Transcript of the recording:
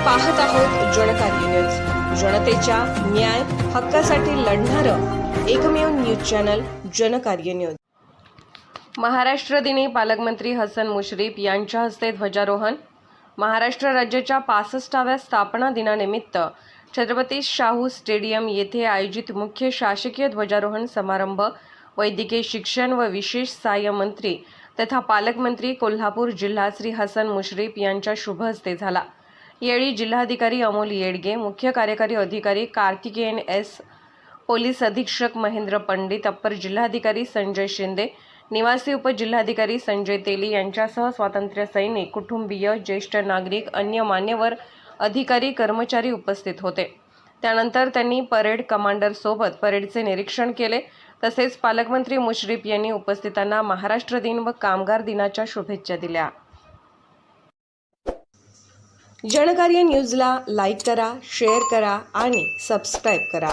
पाहत आहोत जनकार्य न्यूज, जनतेच्या न्याय हक्कासाठी लढणारं एकमेव news channel Janakarya news. Maharashtra दिनी पालकमंत्री हसन मुश्रीफ यांच्या हस्ते ध्वजारोहण। महाराष्ट्र राज्याच्या 65व्या स्थापना दिनानिमित्त छत्रपती शाहू स्टेडियम येथे आयोजित मुख्य शासकीय ध्वजारोहण समारंभ वैद्यकीय शिक्षण व विशेष सहाय्य मंत्री तथा पालकमंत्री कोल्हापूर जिल्हा श्री हसन मुश्रीफ यांच्या शुभ हस्ते झाला। यावेळी जिल्हाधिकारी अमोल येडगे, मुख्य कार्यकारी अधिकारी कार्तिकेयन एस, पोलीस अधीक्षक महेंद्र पंडित, अप्पर जिल्हाधिकारी संजय शिंदे, निवासी उपजिल्हाधिकारी संजय तेली यांच्यासह स्वातंत्र्य सैनिक, कुटुंबीय, ज्येष्ठ नागरिक, अन्य मान्यवर अधिकारी कर्मचारी उपस्थित होते। त्यानंतर त्यांनी परेड कमांडर सोबत परेडचे निरीक्षण केले। तसेच पालकमंत्री मुश्रीफ यांनी उपस्थितांना महाराष्ट्र दिन व कामगार दिनाच्या शुभेच्छा दिल्या। जनकार्य न्यूजला लाईक करा, शेअर करा आणि सबस्क्राईब करा।